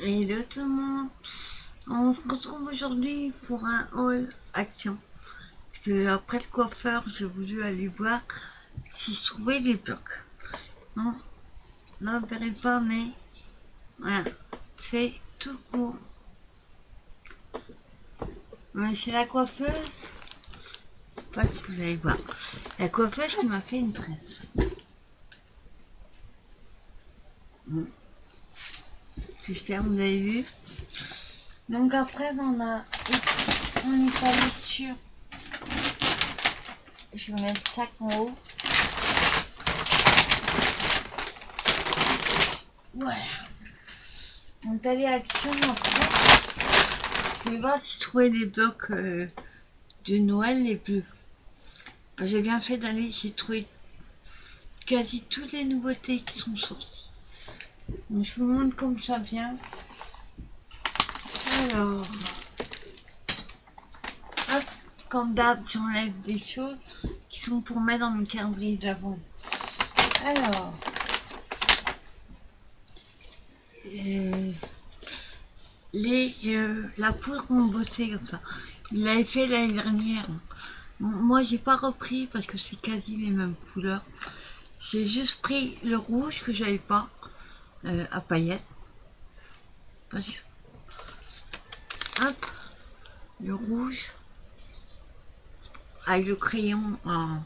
Hello tout le monde, on se retrouve aujourd'hui pour un haul action. Parce que après le coiffeur, j'ai voulu aller voir si je trouvais des blocs. Non, ne verrez pas, mais voilà, c'est tout court. Mais chez la coiffeuse, je sais pas si vous allez voir, la coiffeuse qui m'a fait une tresse. J'espère que vous avez vu. Donc après, on est allé sur. Je vais mettre le sac en haut. Voilà. On est allé à Action après. Je vais voir si je trouvais les blocs de Noël les bleus. J'ai bien fait d'aller, j'ai trouvé quasi toutes les nouveautés qui sont sorties. Donc je vous montre comme ça vient. Alors, hop, comme d'hab, j'enlève des choses qui sont pour mettre dans mon calendrier d'avant. Alors, la poudre en beauté comme ça. Il l'avait fait l'année dernière. Moi, j'ai pas repris parce que c'est quasi les mêmes couleurs. J'ai juste pris le rouge que j'avais pas à paillettes. Pas sûr. Hop, le rouge avec le crayon en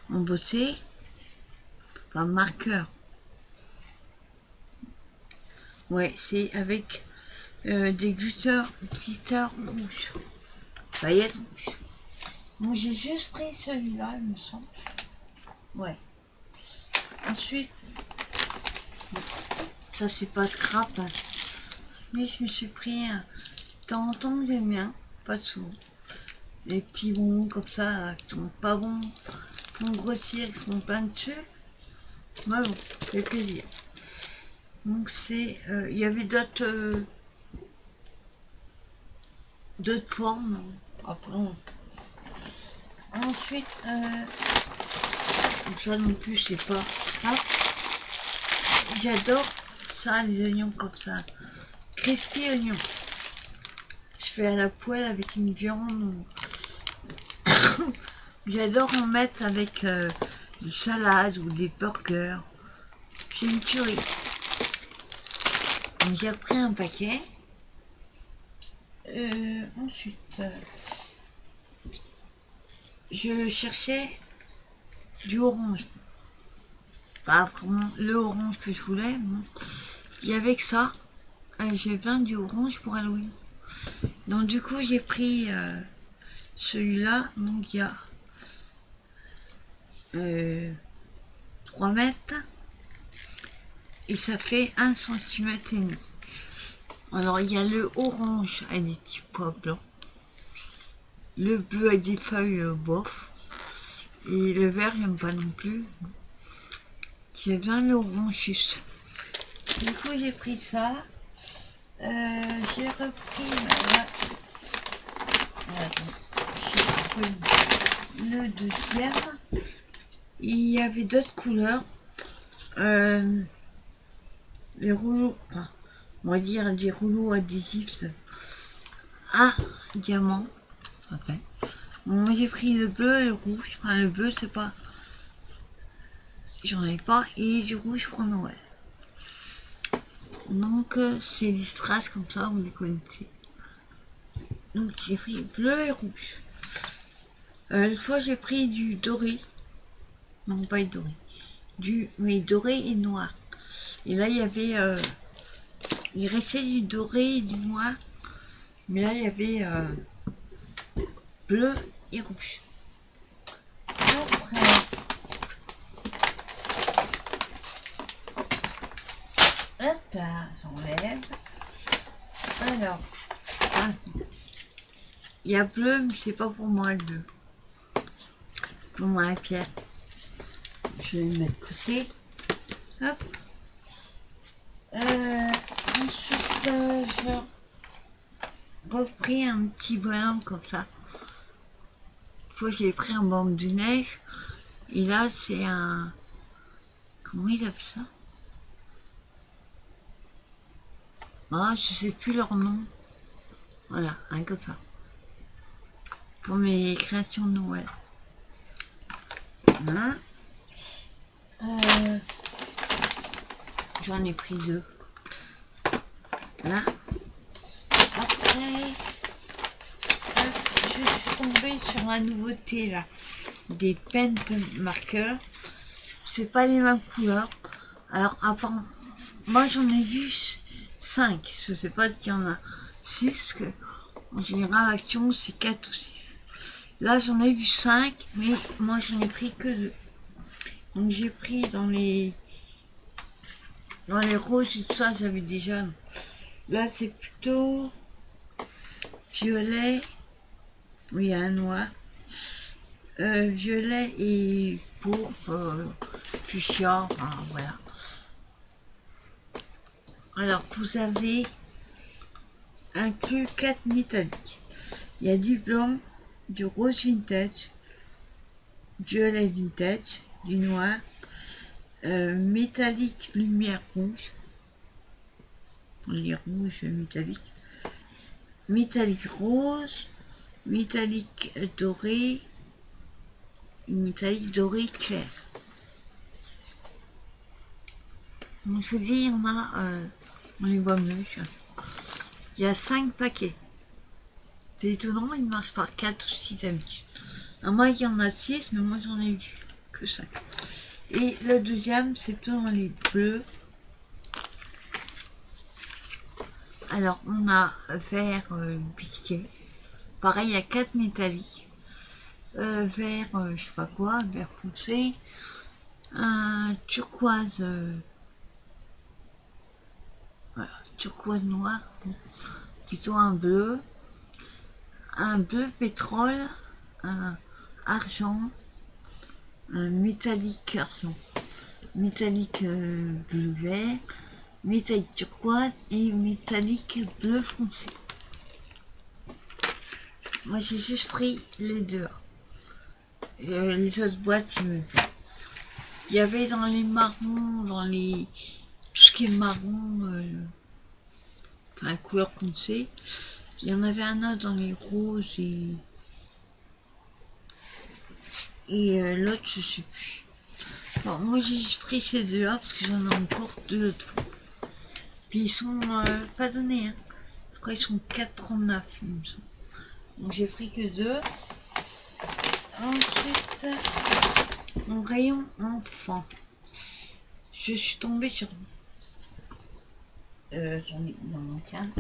beauté, enfin marqueur. Ouais, c'est avec des glitters rouges, paillettes rouges. Donc j'ai juste pris celui-là, il me semble. Ouais. Ensuite, ça c'est pas scrap, hein. Mais je me suis pris un. De temps en temps, j'aime bien, pas souvent. Des petits bonbons comme ça, qui sont pas bons, qui font grossir, qui font plein de trucs. Mais bon, ça fait plaisir. Donc c'est. Il y avait d'autres formes. Après, ensuite, ça non plus, c'est pas ça. J'adore ça, les oignons comme ça. Crispy oignons. Je fais à la poêle avec une viande. J'adore en mettre avec des salades ou des burgers. C'est une tuerie. Donc j'ai pris un paquet. Ensuite, je cherchais du orange. Pas vraiment le orange que je voulais. Bon. Il y avait que ça. J'ai besoin du orange pour Halloween. Donc du coup j'ai pris celui-là. Donc il y a 3 mètres. Et ça fait 1 centimètre et demi. Alors il y a le orange avec des petits pois blancs. Le bleu avec des feuilles bof. Et le vert j'aime pas non plus. J'ai besoin de l'orange juste. Du coup j'ai pris ça. J'ai repris le deuxième. Il y avait d'autres couleurs. Les rouleaux, enfin, on va dire des rouleaux adhésifs à diamant. Okay. Moi j'ai pris le bleu et le rouge. Enfin le bleu c'est pas. J'en avais pas. Et du rouge pour Noël. Donc c'est des strass comme ça, vous les connaissez. Donc j'ai pris bleu et rouge. Une fois j'ai pris du doré. Non pas du doré. Oui, doré et noir. Et là il y avait. Il restait du doré et du noir. Mais là il y avait bleu et rouge. Après. Hop là, j'enlève. Alors. Il y a bleu, mais c'est pas pour moi le bleu. Pour moi la pierre. Je vais le mettre de côté. Hop. Ensuite, j'ai repris un petit bonhomme comme ça. Une fois, j'ai pris un banc de neige. Et là, c'est un. Comment il appelle ça? Ah, je sais plus leur nom. Voilà, rien que ça. Pour mes créations de Noël. Hein, j'en ai pris 2. Là. Après, je suis tombée sur la nouveauté là. Des pens marqueurs. C'est pas les mêmes couleurs. Alors, avant, moi j'en ai vu 5. Je sais pas s'il y en a 6. Que en général, l'action c'est 4 ou 6. Là, j'en ai vu 5, mais moi j'en ai pris que 2. Donc, j'ai pris dans les roses et tout ça, j'avais déjà. Là, c'est plutôt violet. Oui, il y a un noir. Violet et pourpre, fuchsia, enfin, voilà. Alors, vous avez inclus 4 métalliques. Il y a du blanc, du rose vintage, violet vintage, du noir, métallique lumière rouge, les rouges métalliques, métallique rose, métallique doré, métallique doré clair. Donc je dis, il y en a, on les voit mieux. Il y a 5 paquets. C'est étonnant, ils marchent par 4 ou 6 amis. Alors moi, il y en a 6, mais moi j'en ai vu que 5. Et le deuxième, c'est plutôt dans les bleus. Alors, on a vert piqué. Pareil, il y a 4 métalliques. Vert, je sais pas quoi, vert foncé. Un turquoise, voilà, turquoise noir. Plutôt un bleu pétrole, un argent, un métallique argent, métallique bleu vert, métallique turquoise et métallique bleu foncé. Moi j'ai juste pris les deux. Les autres boîtes, il y avait dans les marrons, dans les tout ce qui est marron, enfin couleur foncée. Il y en avait un autre dans les roses et l'autre je sais plus. Bon, moi j'ai juste pris ces deux-là parce que j'en ai encore 2 autres fois. Puis ils sont pas donnés, hein. Je crois qu'ils sont 4,39 il me semble. Donc j'ai pris que 2. Ensuite, mon rayon enfant. Je suis tombée sur... j'en ai dans mon cadre.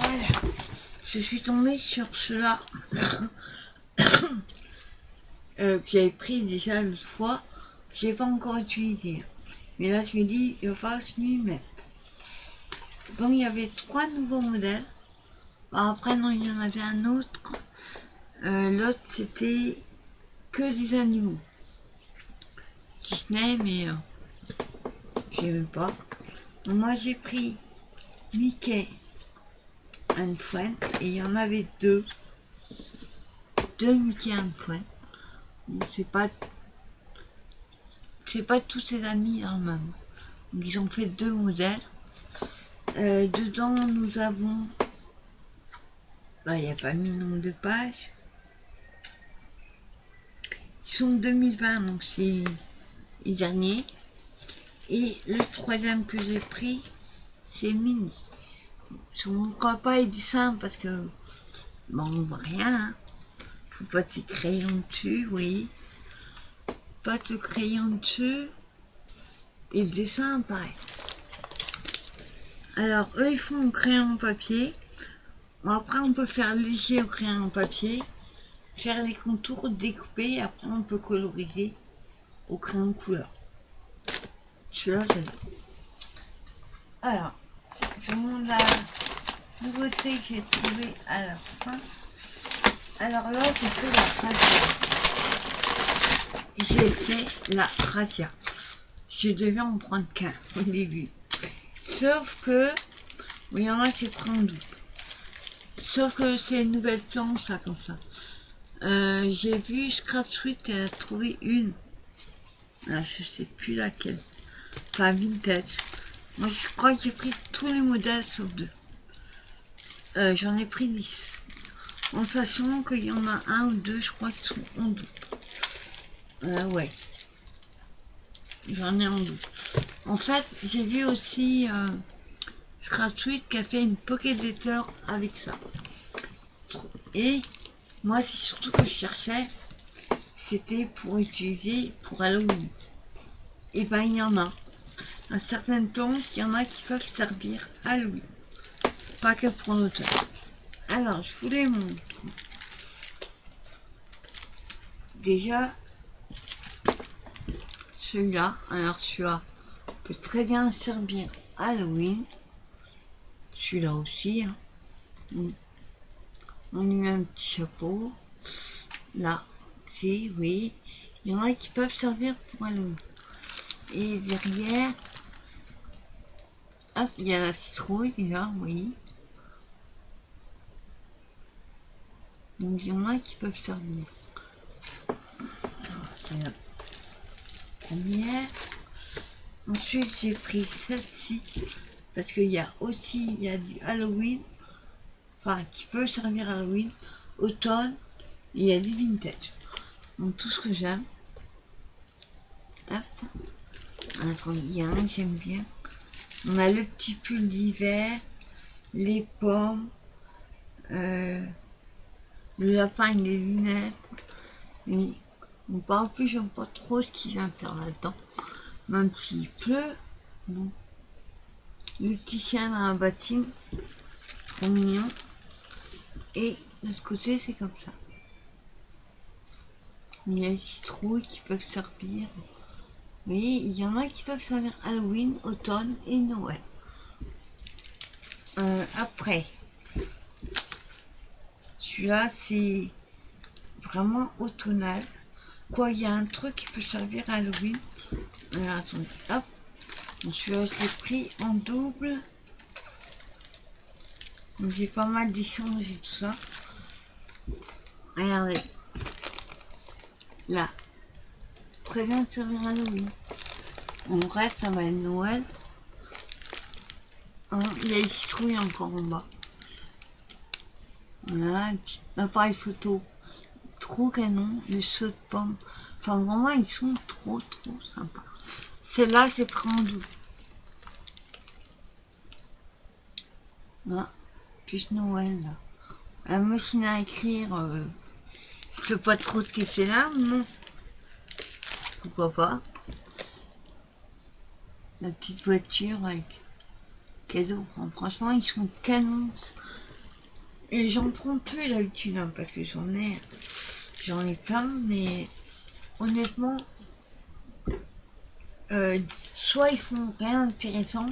Voilà. Je suis tombée sur cela que j'avais pris déjà l'autre fois. Je n'ai pas encore utilisé. Mais là, je me dis, il va falloir se m'y mettre. Donc, il y avait 3 nouveaux modèles. Après, non, il y en avait un autre. L'autre, c'était que des animaux. Disney, mais je sais même pas. Donc, moi, j'ai pris Mickey and Friends et il y en avait 2. 2 Mickey and Friends. C'est pas tous ses amis en même. Donc, ils ont fait 2 modèles. Dedans, nous avons... il n'y a pas mis le nombre de pages. Ils sont 2020, donc c'est les derniers. Et le troisième que j'ai pris, c'est Mini. Je ne montre pas les dessins parce que... bon, on voit rien. Hein. Faut pas ces crayons dessus, oui. Pas de crayon dessus. Et le dessin, pareil. Alors, eux, ils font au crayon papier. Bon, après, on peut faire léger au crayon papier. Faire les contours, découper. Et après, on peut coloriser au crayon couleur. Celui-là, c'est... Alors, je vous montre la nouveauté que j'ai trouvée à la fin. Alors là, j'ai fait la razzia. J'ai fait la razzia. Je devais en prendre qu'un au début. Sauf que, il y en a qui prennent 12. Sauf que c'est une nouvelle planche là comme ça. J'ai vu Scrap Suite, elle a trouvé une. Ah, je sais plus laquelle. Enfin, vintage. Moi, je crois que j'ai pris tous les modèles sauf deux. J'en ai pris 10. En sachant qu'il y en a un ou deux, je crois, qui sont en double. Ouais. J'en ai en double. En fait, j'ai vu aussi Scratchwit qui a fait une Pocket Letter avec ça. Et moi, c'est surtout que je cherchais, c'était pour utiliser pour Halloween. Et ben, il y en a. À certaines plantes, il y en a qui peuvent servir à Halloween. Pas que pour l'automne. Alors, je vous les montre. Déjà, celui-là, alors celui-là peut très bien servir à Halloween. Celui-là aussi. Hein. On lui met un petit chapeau. Là, c'est, oui. Il y en a qui peuvent servir pour Halloween. Et derrière, hop, il y a la citrouille, là, oui. Donc il y en a qui peuvent servir. Alors, c'est la première. Ensuite, j'ai pris celle-ci. Parce qu'il y a aussi, il y a du Halloween. Enfin, qui peut servir à Halloween. Automne. Et il y a du vintage. Donc tout ce que j'aime. Hop. Attendez, il y a un que j'aime bien. On a le petit pull d'hiver. Les pommes. Le lapin et les lunettes. Et donc, en plus, j'aime pas trop ce qu'il vient faire là-dedans. Même s'il pleut. Non. Le petit chien dans la battine. Trop mignon. Et de ce côté, c'est comme ça. Il y a les citrouilles qui peuvent servir. Vous voyez, il y en a qui peuvent servir Halloween, automne et Noël. Après, celui-là, c'est vraiment automnal. Quoi, il y a un truc qui peut servir à Halloween. Alors, attendez, hop. Donc, celui-là, je l'ai pris en double. Donc, j'ai pas mal d'échanges et tout ça. Regardez. Là. Très bien servir à Halloween. En vrai, ça va être Noël. Hein, il y a les citrouilles encore en bas. Voilà, un petit appareil photo. Trop canon. Le saut de pomme. Enfin, vraiment, ils sont trop sympas. Celle-là, j'ai pris en double. Voilà. Plus Noël, là. La machine à écrire, je sais pas trop ce qu'elle fait là, non. Pourquoi pas. La petite voiture avec cadeau. Enfin, franchement, ils sont canons. Et j'en prends plus d'habitude, hein, parce que j'en ai plein, mais honnêtement, soit ils font rien d'intéressant,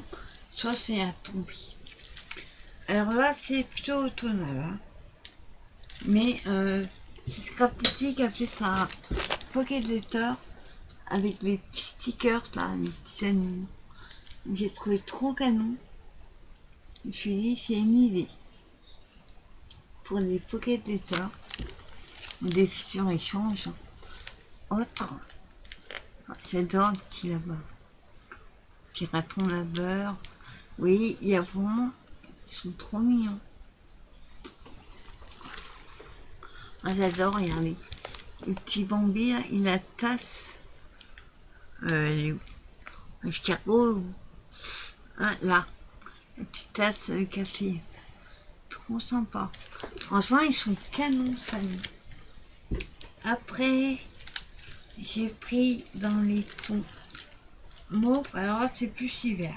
soit c'est à tomber. Alors là, c'est plutôt automnal, hein. Mais c'est Scraptiti qui a fait sa Pocket Letter avec les petits stickers là, les petits animaux. J'ai trouvé trop canon. Je me suis dit, c'est une idée pour les Pocket Letter, des futurs échanges. Autre, j'adore le petit là-bas. Petit raton laveur. Oui, il y a vraiment, ils sont trop mignons. Ah, j'adore, regardez. Le petit Bambi, là, il a tasse. Le escargot. Ah, là. La petite tasse de café. Trop sympa. Franchement, ils sont canons, famille. Après, j'ai pris dans les tons mauve. Alors là, c'est plus hiver.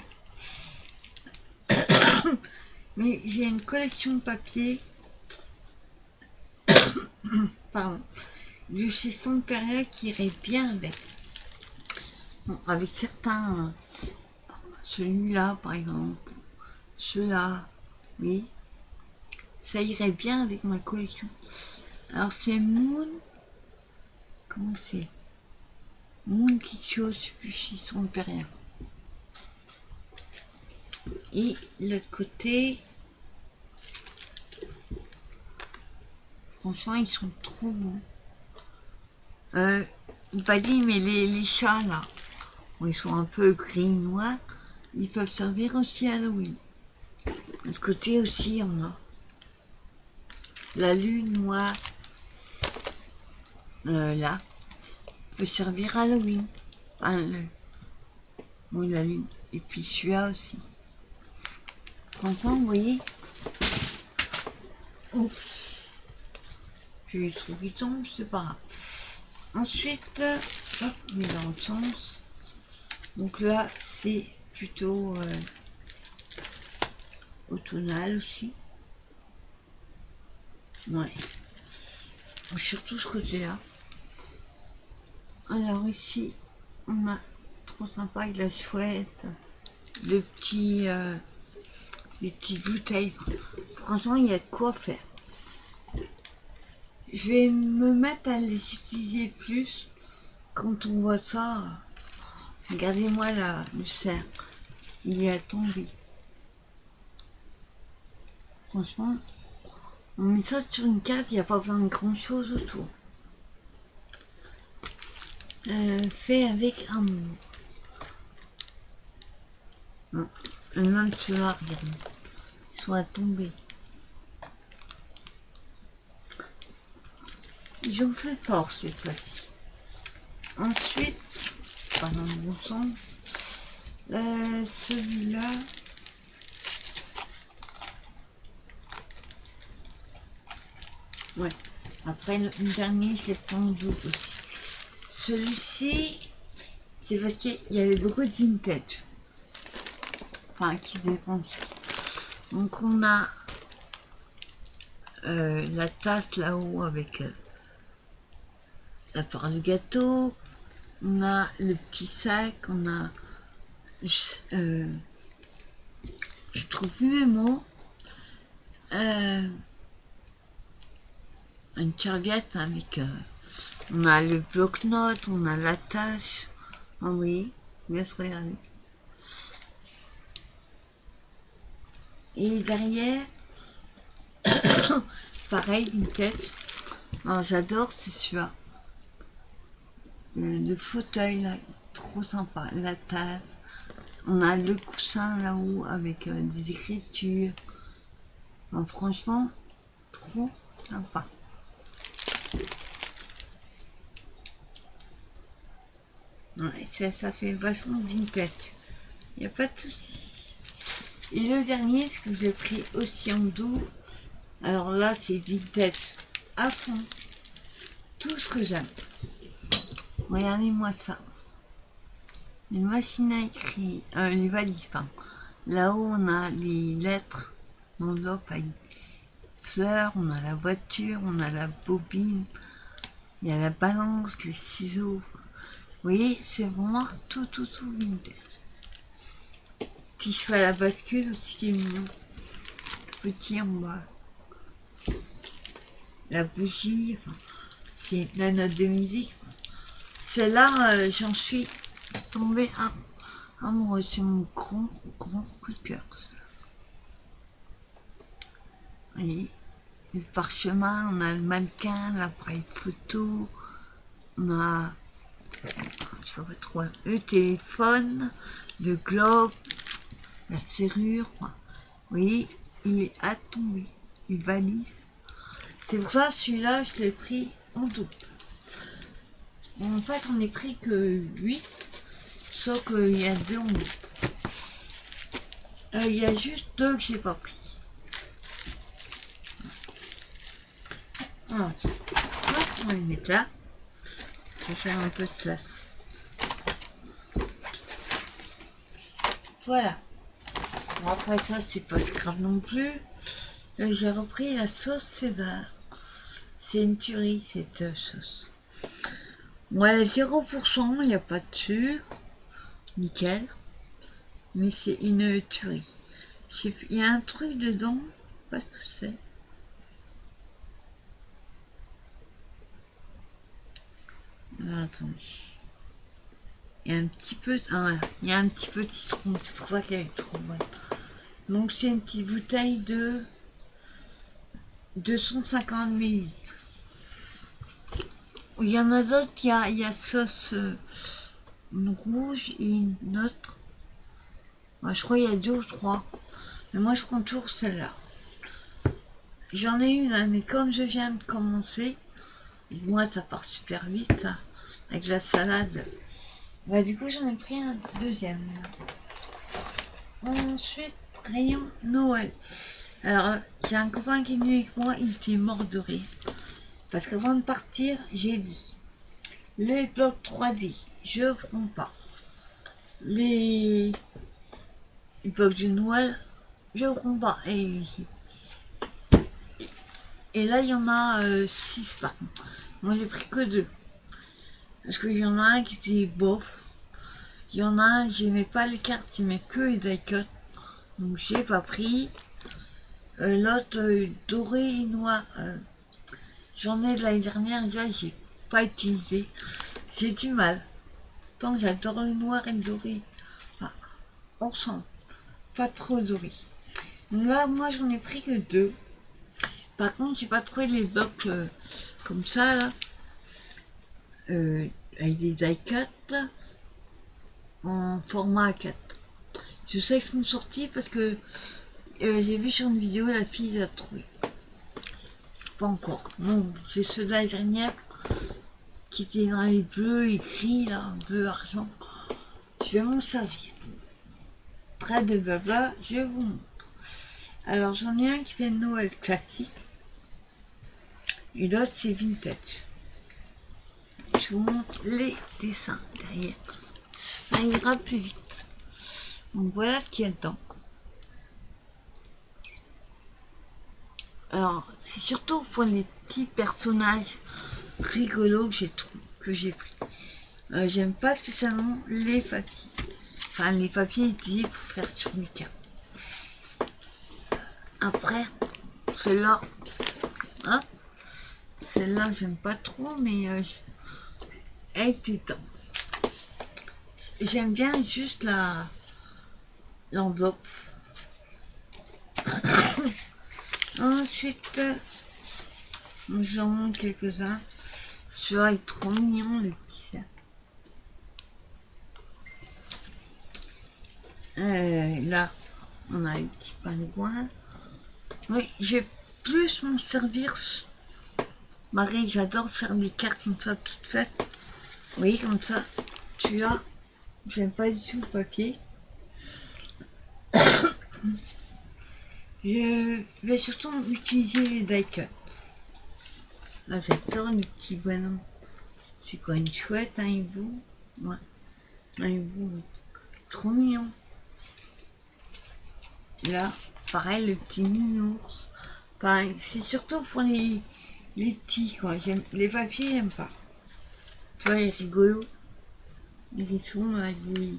Mais j'ai une collection de papier. Pardon. Du chez Période qui irait bien avec. Bon, avec certains. Celui-là, par exemple. Ceux-là. Oui. Ça irait bien avec ma collection. Alors c'est Moon. Comment c'est? Moon quelque chose, je sais plus s'ils sont rien. Et l'autre côté. Franchement, ils sont trop beaux. Pas dit, mais les chats là. Bon, ils sont un peu gris noir. Ils peuvent servir aussi à Halloween. De l'autre côté aussi, on a la lune, moi, là, peut servir à Halloween. Enfin, oui, la lune. Et puis celui-là aussi. Franchement, vous voyez. Ouf. J'ai eu le truc qui tombe, c'est pas grave. Ensuite, hop, il est dans l'autre sens. Donc là, c'est plutôt automnal aussi. Ouais. Surtout ce côté-là. Alors ici, on a trop sympa avec la chouette, le petit, les petites bouteilles. Franchement, il y a de quoi faire. Je vais me mettre à les utiliser plus quand on voit ça. Regardez-moi là, le cerf, il est tombé. Franchement, on met ça sur une carte, il n'y a pas besoin de grand chose autour. Fait avec amour. Non, un homme soir, soit tombé. Ils ont fait fort cette fois-ci. Ensuite, pas dans le bon sens, celui-là, ouais. Après le dernier, je l'ai pris en double aussi. Celui-ci, c'est parce qu'il y avait beaucoup de vintage. Enfin, qui dépensent. Donc on a la tasse là-haut avec la part du gâteau. On a le petit sac, on a... je trouve plus mes mots. Une serviette avec... on a le bloc-notes, on a la tâche. Ah oui, laisse regarder. Et derrière, pareil, vintage. Alors j'adore, c'est celui-là. Le fauteuil là, trop sympa. La tasse. On a le coussin là-haut avec des écritures. Alors, franchement, trop sympa. Ouais, ça fait vachement vintage. Il n'y a pas de souci. Et le dernier, parce que je l'ai pris aussi en dos. Alors là, c'est vintage à fond. Tout ce que j'aime. Regardez-moi ça. Les machines à écrire, les valises, enfin. Là-haut, on a les lettres, l'enveloppe avec fleurs, on a la voiture, on a la bobine, il y a la balance, les ciseaux. Vous voyez, c'est vraiment tout vintage. Puis je fais la bascule aussi qui est mignon. Petit en bas. La bougie, enfin, c'est la note de musique. Celle-là, j'en suis tombée amoureuse. C'est mon grand coup de cœur. Vous voyez, le parchemin, on a le mannequin, l'appareil photo, on a, je sais pas trop, le téléphone, le globe, la serrure. Vous voyez, il est à tomber. Les valises. C'est pour ça, celui-là, je l'ai pris en double. En fait, on n'est pris que 8, sauf qu'il y a 2 en double. Il y a juste 2 que j'ai pas pris. Voilà. On va les mettre là. Je vais faire un peu de place. Voilà. Bon, après ça, c'est pas grave non plus. J'ai repris la sauce César. C'est une tuerie, cette sauce. Ouais, 0%, il n'y a pas de sucre. Nickel. Mais c'est une tuerie. Il y a un truc dedans, pas ce que c'est. Alors, attendez. Il y a un petit peu... Ah, voilà. Il y a un petit peu de citron, c'est pour ça qu'elle est trop bonne. Donc c'est une petite bouteille de 250 ml. Il y en a d'autres, il y a sauce une rouge et une autre. Moi, je crois qu'il y a 2 ou 3. Mais moi, je compte toujours celle-là. J'en ai une, hein, mais comme je viens de commencer, et moi, ça part super vite, ça, avec la salade. Bah, du coup, j'en ai pris un deuxième. Ensuite, rayon Noël. Alors, j'ai un copain qui est venu avec moi, il était mort de rire. Parce qu'avant de partir, j'ai dit, les blocs 3D, je prends pas. Les blocs de Noël, je prends pas. Et là, il y en a 6 par contre. Moi, j'ai pris que 2. Parce qu'il y en a un qui était bof. Il y en a un, j'aimais pas les cartes, j'aimais que les die-cut. Donc, j'ai pas pris. L'autre, doré et noir. J'en ai de l'année dernière, déjà, j'ai pas utilisé. J'ai du mal. Tant j'adore le noir et le doré. Enfin, ensemble. Pas trop doré. Donc là, moi, j'en ai pris que 2. Par contre, j'ai pas trouvé les blocs comme ça, là. Avec des die-cut en format A4. Je sais qu'ils sont sortis parce que j'ai vu sur une vidéo, la fille les a trouvé. Pas encore. Bon, j'ai ceux de l'année dernière qui étaient dans les bleus et gris, là, bleu argent. Je vais m'en servir. Près de baba, je vous montre. Alors, j'en ai un qui fait Noël classique. Et l'autre, c'est vintage. Je vous montre les dessins derrière. Ça ira plus vite. Donc, voilà ce qu'il y a dedans. Alors, c'est surtout pour les petits personnages rigolos que j'ai pris. J'aime pas spécialement les papiers. Enfin, les papiers utilisés pour faire sur mes cartes. Après, celle-là, hein, celle-là, j'aime pas trop, mais elle est dedans. J'aime bien juste l'enveloppe. Ensuite, j'en montre quelques-uns. Celui-là est trop mignon, le petit sac. Là, on a les petits pingouins. Oui, j'ai plus m'en servir. Marie, j'adore faire des cartes comme ça, toutes faites. Oui, comme ça. Celui-là, j'aime pas du tout le papier. Je vais surtout utiliser les die-cut. Là, j'adore les petits bonhommes. C'est quoi, une chouette, un hibou? Ouais, un hibou. Trop mignon. Là, pareil, le petit nounours. Pareil, c'est surtout pour les petits, quoi. Les papiers, j'aime pas. Tu vois, il est rigolo. Ils sont avec des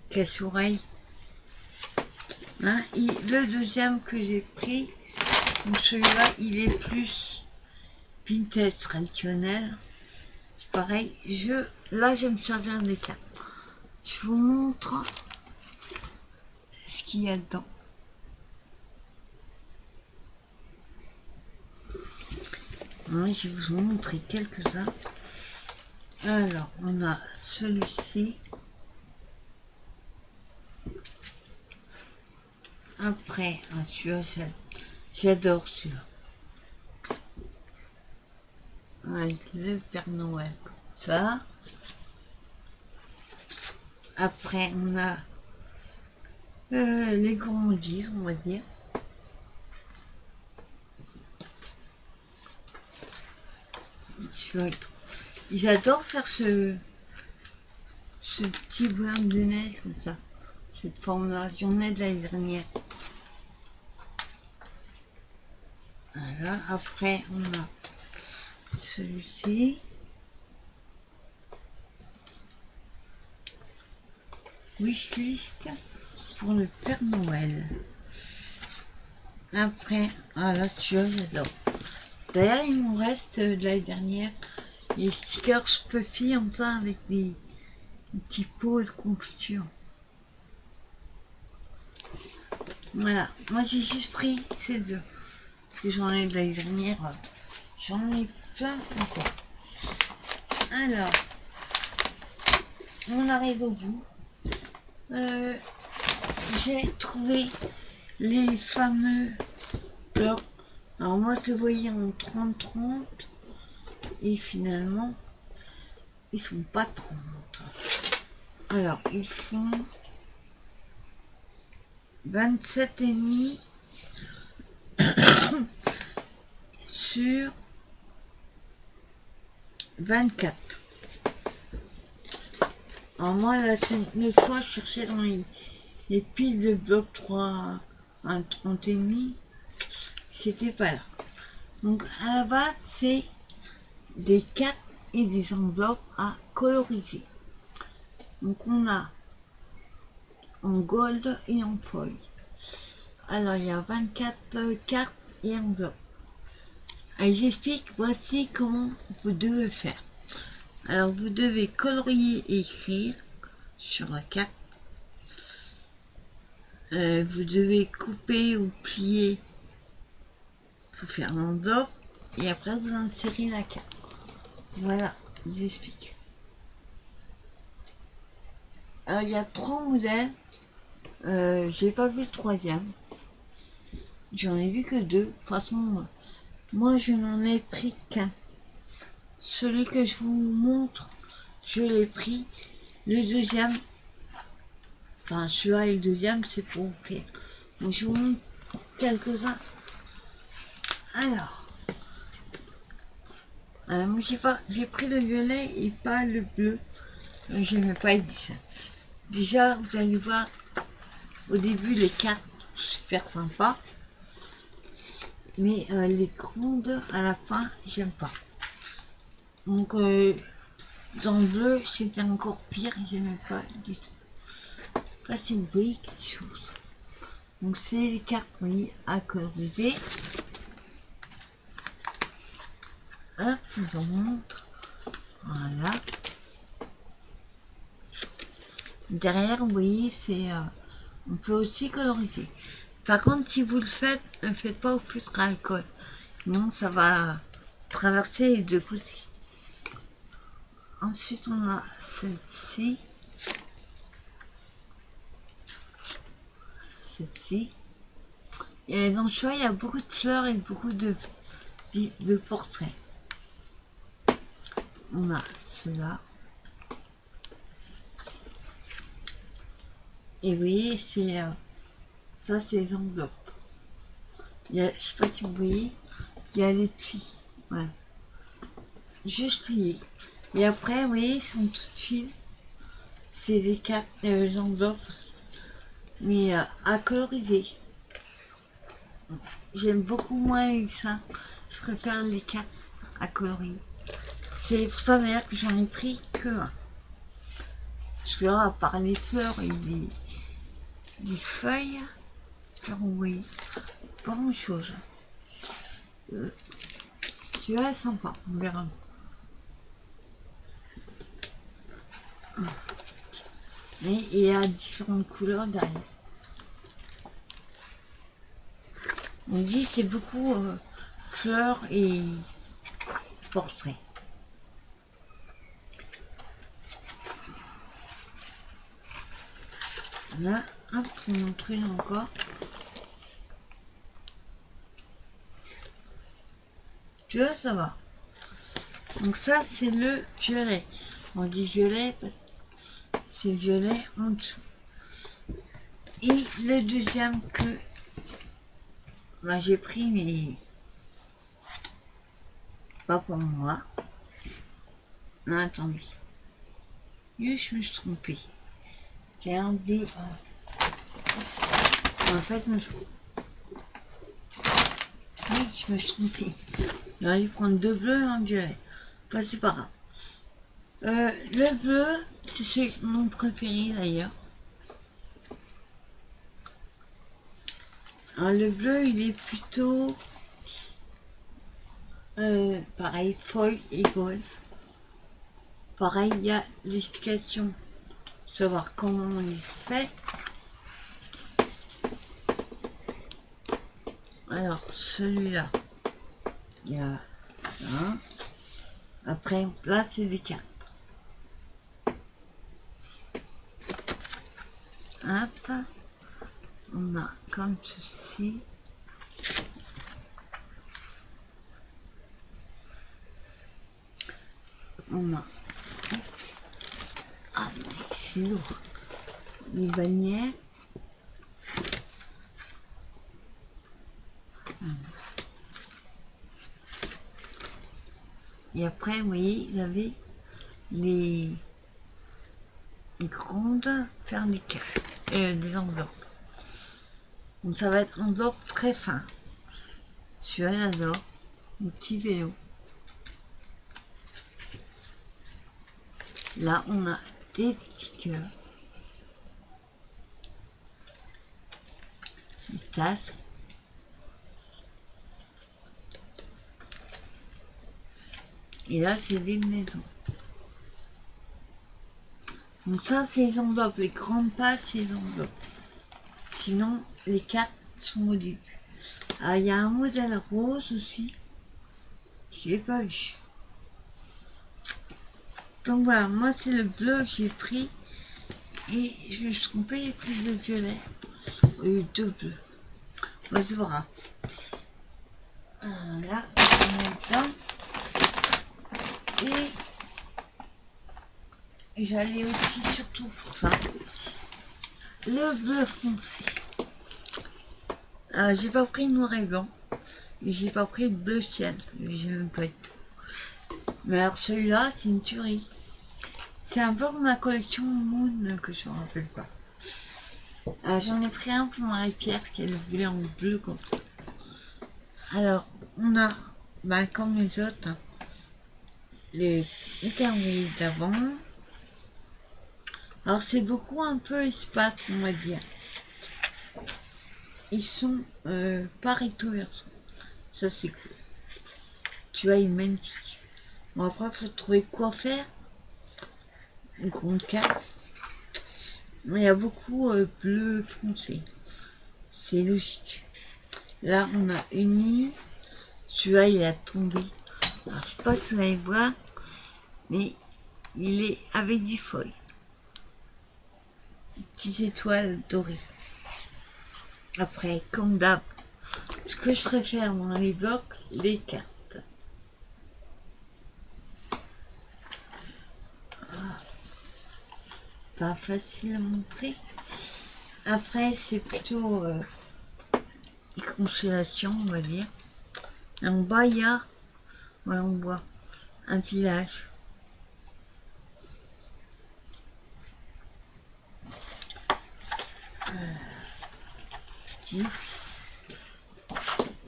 casse-oreilles. Hein, et le deuxième que j'ai pris, donc celui-là, il est plus vintage traditionnel. Pareil, là, je vais me servir des cartes. Je vous montre ce qu'il y a dedans. Oui, je vais vous montrer quelques-uns. Alors, on a celui-ci. Après, celui-là, j'adore celui-là. Avec le Père Noël. Ça. Après, on a les gourmandises, on va dire. J'adore faire ce petit brin de neige comme ça. Cette forme-là, j'en ai de l'année dernière. Voilà, après on a celui-ci. Wishlist pour le Père Noël. Après, là, tu vois, j'adore. D'ailleurs, il m'en reste de l'année dernière les stickers Puffy comme ça avec des petits pots de confiture. Voilà, moi j'ai juste pris ces deux. Parce que j'en ai de l'année dernière, j'en ai plein encore. Alors, on arrive au bout. j'ai trouvé les fameux blocs. Alors moi je voyais en 30-30 et finalement ils font pas 30. Alors ils font 27,5 sur 24. Alors moi une fois je cherchais dans les piles de blocs 3 un 30,5, c'était pas là. Donc à la base c'est des cartes et des enveloppes à coloriser. Donc on a en gold et en foil. Alors il y a 24 cartes et enveloppes. Et j'explique, voici comment vous devez faire. Alors vous devez colorier et écrire sur la carte. Vous devez couper ou plier pour faire l'enveloppe et après vous insérez la carte. Voilà, je vous explique. Alors il y a 3 modèles. J'ai pas vu le 3e. J'en ai vu que 2. De toute façon, moi je n'en ai pris qu'un. Celui que je vous montre, je l'ai pris. Le 2e, enfin celui-là et le 2e, c'est pour ouvrir. Donc je vous montre quelques-uns. Alors, moi j'ai pris le violet et pas le bleu. J'aimais pas dit ça. Déjà, vous allez voir au début les cartes super sympa, mais les grandes à la fin j'aime pas. Donc dans le bleu c'était encore pire, j'aimais pas du tout. Là c'est vous voyez quelque chose. Donc c'est les cartes oui, à coloriser. Hop, je vous en montre. Voilà. Derrière, vous voyez, c'est on peut aussi coloriser. Par contre, si vous le faites, ne le faites pas au filtre à alcool. Sinon, ça va traverser les deux côtés. Ensuite, on a celle-ci. Celle-ci. Et dans le choix, il y a beaucoup de fleurs et beaucoup de portraits. On a cela. Et vous voyez, c'est ça, c'est les enveloppes. Il y a, je sais pas si vous voyez, il y a les plis. Voilà. Juste lié. Et après, vous voyez, ils sont toutes fines. C'est des cartes, enveloppes, mais à coloriser. J'aime beaucoup moins les dessins. Je préfère les cartes à colorier. C'est pour ça d'ailleurs que j'en ai pris que un. Parce que là, à part les fleurs et les feuilles, genre, vous voyez, pas grand chose. Celui-là est sympa, on verra. Et il y a différentes couleurs derrière. On dit c'est beaucoup fleurs et portraits. Là, hop, c'est mon truc encore. Tu vois, ça va. Donc ça, c'est le violet. On dit violet parce que c'est violet en dessous. Et le deuxième que bah, j'ai pris, mais pas pour moi. Non, attendez. Je me suis trompée. C'est un bleu. En fait, oui, je me suis trompée. J'aurais dû prendre 2 bleus et un violet. Enfin, c'est pas grave. Le bleu, c'est mon préféré d'ailleurs. Alors, le bleu, il est plutôt pareil, foil et gold. Pareil, il y a l'explication, savoir comment on les fait. Alors, celui-là, il y a un. Après, là, c'est des cartes. Hop. on a comme ceci. On a... Ah, mais c'est lourd. Les bannières. Et après, vous voyez, vous avez les grandes des enveloppes. Donc ça va être enveloppe très fin. Celui-là, j'adore. Un petit vélo. Là, on a des petits cœurs. Des tasses. Et là, c'est des maisons. Donc ça, c'est les enveloppes. Les grandes pages, c'est les enveloppes. Sinon, les cartes sont au début. Ah, il y a un modèle rose aussi. Je l'ai pas vu. Donc voilà, moi c'est le bleu que j'ai pris. Et je me suis trompée, j'ai pris le violet. Il y a eu deux bleus. On se verra. Là, on met dedans. Et j'allais aussi surtout pour ça. Le bleu foncé. J'ai pas pris le noir et blanc. Et j'ai pas pris le bleu ciel. J'ai même pas du tout. Mais alors celui-là, c'est une tuerie. C'est un peu comme ma collection Moon que je me rappelle pas. J'en ai pris un pour Marie-Pierre qu'elle voulait en bleu comme ça. Alors, on a, comme les autres, hein, les carnets d'avant. Alors c'est beaucoup un peu espace, on va dire. Ils sont pas recto verso. Ça c'est cool. Tu vois, il est magnifique. Bon après, il faut trouver quoi faire. Une grande carte. Mais il y a beaucoup bleu foncé. C'est logique. Là, on a uni. Celui-là, il a tombé. Alors, je sais pas si vous allez voir, mais il est avec du foil. Des petites étoiles dorées. Après, comme d'hab, ce que je préfère dans les blocs, les cartes. Pas facile à montrer. Après, c'est plutôt les constellations, on va dire. Et en bas, il y a, voilà, on voit un village.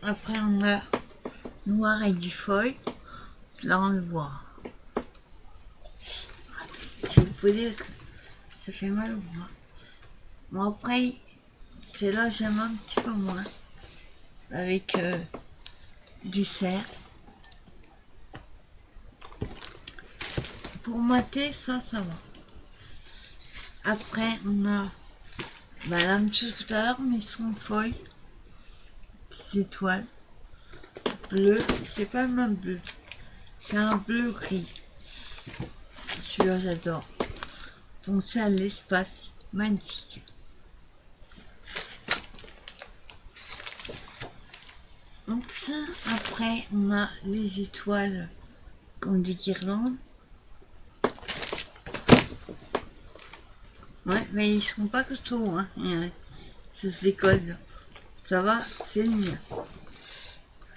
Après, on a noir et du foil. Là, on le voit. Attends, je vais le poser parce que ça fait mal au bras. Bon, après, c'est là j'aime un petit peu moins. Avec du cerf. Pour mater, ça va. Après, on a la même chose tout à l'heure, mais son foil. Petites étoiles. Bleu, c'est pas le même bleu. C'est un bleu gris. Celui-là, j'adore. Foncé à l'espace. Magnifique. Donc ça, après, on a les étoiles comme des guirlandes. Ouais, mais ils sont pas costauds, hein. Ça se décolle. Ça va, c'est le mien.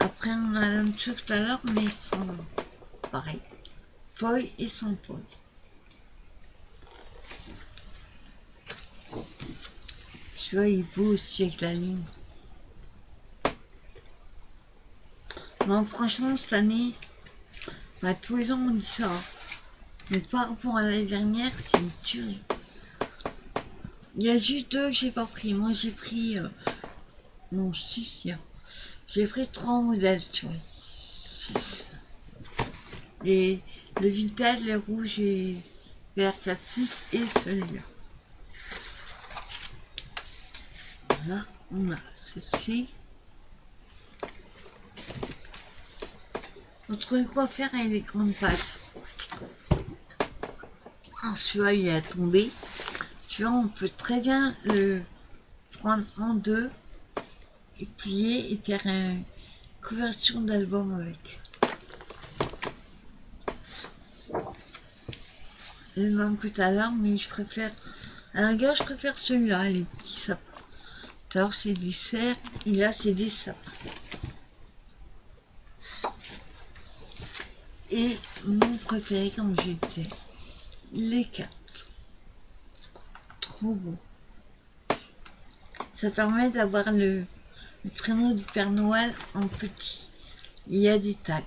Après, on a la même chose tout à l'heure, mais ils sont pareils. Foil et sans foil. Celui-là, il est beau aussi avec la ligne. Non, franchement, cette année, tous les ans, on dit ça. Mais par rapport à l'année dernière, c'est une tuerie. Il y a juste deux que j'ai pas pris. Moi, j'ai pris... non, 6, j'ai pris 3 modèles, tu vois. 6. Le vintage, le rouge et vert classique et celui-là. Là, on a ceci. On trouve quoi faire avec les grandes pages. Ah, celui-là, il a tombé. Tu vois, on peut très bien le prendre en deux et plier et faire une couverture d'album avec. Le même que tout à l'heure, mais je préfère, à la rigueur, je préfère celui-là, les petits sapins. Tout à l'heure, c'est des cerfs, et là, c'est des sapins. Et mon préféré, comme je disais, les cartes. Trop beau. Ça permet d'avoir le traîneau du Père Noël en petit. Il y a des tags.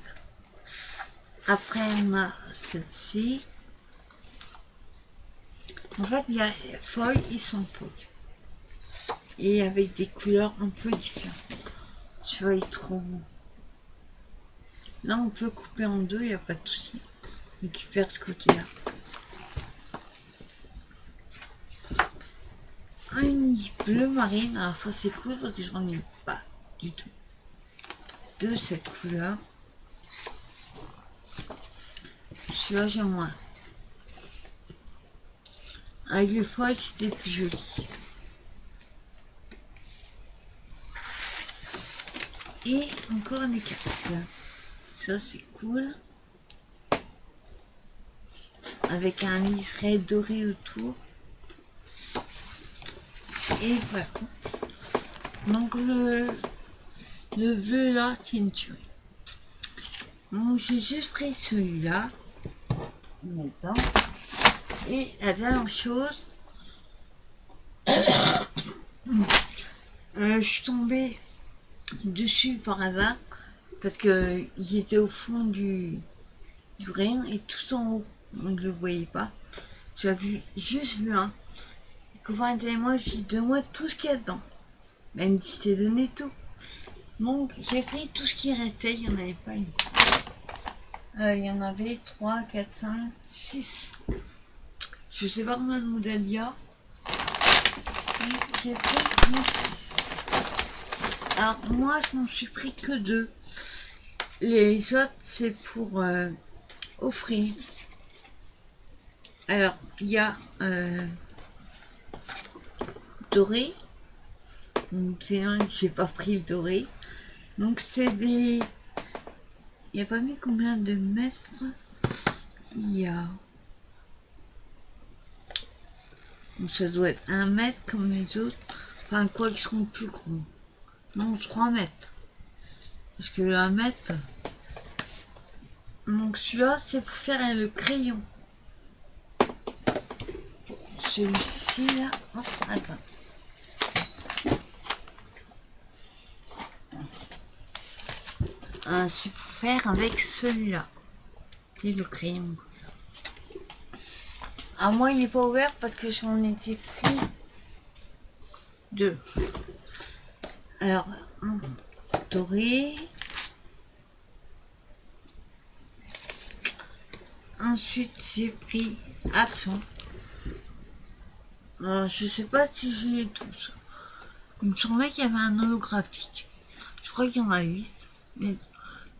Après, on a celle-ci. En fait, il y a feuilles et sans feuilles. Et avec des couleurs un peu différentes. Tu vois, il est trop beau. Là, on peut couper en deux, il n'y a pas de souci. On récupère ce côté-là. Un nid bleu marine, alors ça c'est cool parce que je n'en ai pas du tout de cette couleur. Celui-là j'aime moins. Avec les feuilles c'était plus joli. Et encore des cartes. Ça c'est cool. Avec un liseré doré autour. Et voilà. Donc le bleu là, c'est une tuerie. Donc j'ai juste pris celui-là. Maintenant. Et la dernière chose, je suis tombée dessus par hasard parce que il était au fond du rayon et tout en haut, on ne le voyait pas. J'avais juste vu un. Et copain et moi, je lui ai dit, donne-moi tout ce qu'il y a dedans. Elle me dit, je t'ai donné tout. Donc j'ai pris tout ce qui restait, il n'y en avait pas une. Il y en avait 3, 4, 5, 6. Je sais pas combien de modèles il y a. J'ai pris mon 6. Alors moi je m'en suis pris que 2. Les autres c'est pour offrir. Alors il y a doré. Donc c'est un que j'ai pas pris le doré. Donc c'est des. Il n'y a pas mis combien de mètres. Il y a. Donc ça doit être 1 mètre comme les autres. Enfin quoi qu'ils seront plus gros. Non, 3 mètres. Parce que le 1 mètre. Donc celui-là c'est pour faire le crayon. Celui-ci là. Oh, attends. C'est pour faire avec celui-là. C'est le crayon comme ça. Ah moi il n'est pas ouvert parce que j'en étais pris 2. Alors, doré. Ensuite j'ai pris accent. Je sais pas si j'ai tout ça. Il me semblait qu'il y avait un holographique. Je crois qu'il y en a 8. Mais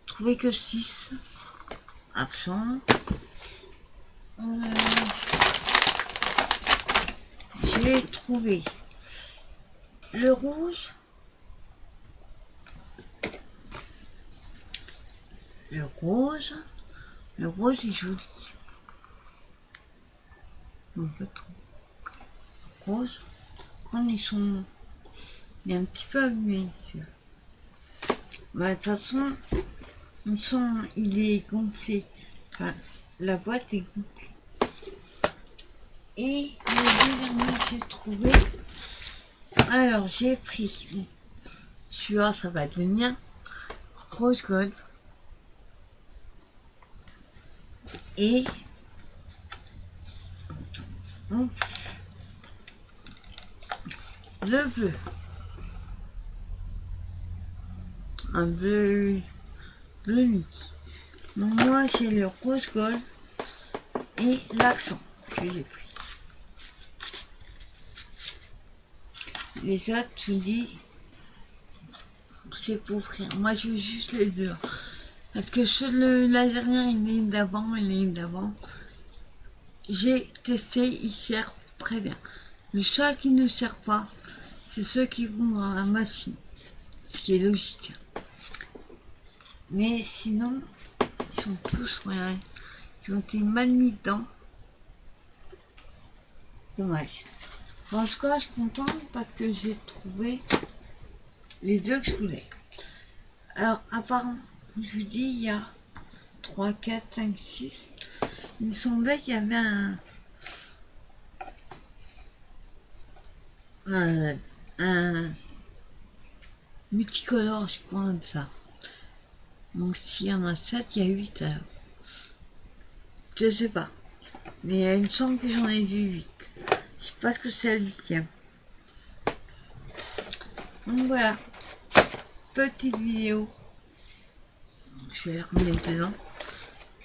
je trouvais que 6. Accent. J'ai trouvé le rouge. Le rose est joli. Non, pas trop. Rose, quand ils sont. Il est un petit peu abîmé celui-là. Bah, de toute façon, il est gonflé. Enfin, la boîte est gonflée. Et le deux derniers que j'ai trouvé. Alors j'ai pris. Bon, celui-là, ça va être le mien. Rose gold. Et le bleu. Un bleu nuit. Donc moi j'ai le rose gold et l'accent que j'ai pris. Les autres, tu dis, c'est pour offrir. Moi je veux juste les deux. Parce que la dernière, il est d'avant et l'année d'avant. J'ai testé, il sert très bien. Le seul qui ne sert pas, c'est ceux qui vont dans la machine, ce qui est logique. Mais sinon, ils sont tous, voilà, ils ont été mal mis dedans. Dommage. Bon, en tout cas, je suis contente parce que j'ai trouvé les deux que je voulais. Alors, apparemment, je vous dis, il y a 3, 4, 5, 6. Il me semblait qu'il y avait un multicolore, je crois, comme ça. Donc, s'il y en a 7, il y a 8 alors. Je sais pas. Mais il me semble que j'en ai vu 8. Je sais pas ce que c'est le 8e. Donc voilà. Petite vidéo. Je vais la remettre dedans.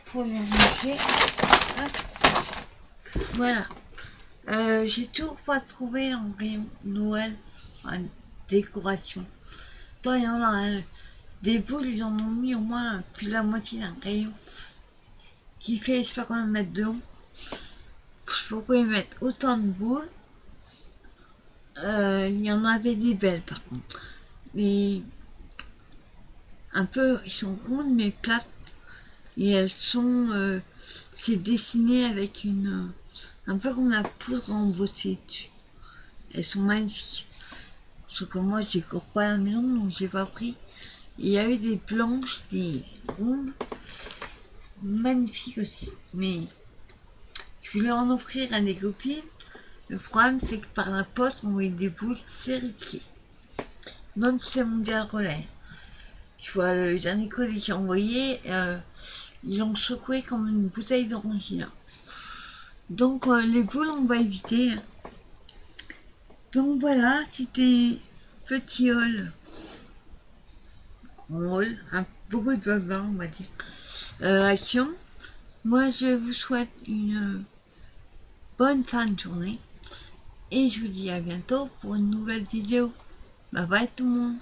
Pour les ranger. Voilà. J'ai toujours pas trouvé en rayon Noël en décoration. Tant il y en a des boules, ils en ont mis au moins plus de la moitié d'un rayon qui fait, je sais pas combien de mètres de long. Je sais pas pourquoi ils mettent autant de boules. Il y en avait des belles par contre. Mais un peu, ils sont rondes mais plates. Et elles sont, c'est dessiné avec un peu comme la poudre embossée dessus. Elles sont magnifiques. Sauf que moi, je cours pas à la maison, donc j'ai pas pris. Il y avait des blanches, des rondes, magnifiques aussi. Mais je voulais en offrir à des copines. Le problème, c'est que par la poste, on voyait des boules, c'est risqué. Même si c'est mondial relais. Je vois le dernier colis que j'ai envoyé, ils l'ont secoué comme une bouteille d'orangina. Donc les boules, on va éviter. Donc voilà, c'était petit haul. Beaucoup de babas, on va dire. Action. Moi, je vous souhaite une bonne fin de journée. Et je vous dis à bientôt pour une nouvelle vidéo. Bye bye tout le monde.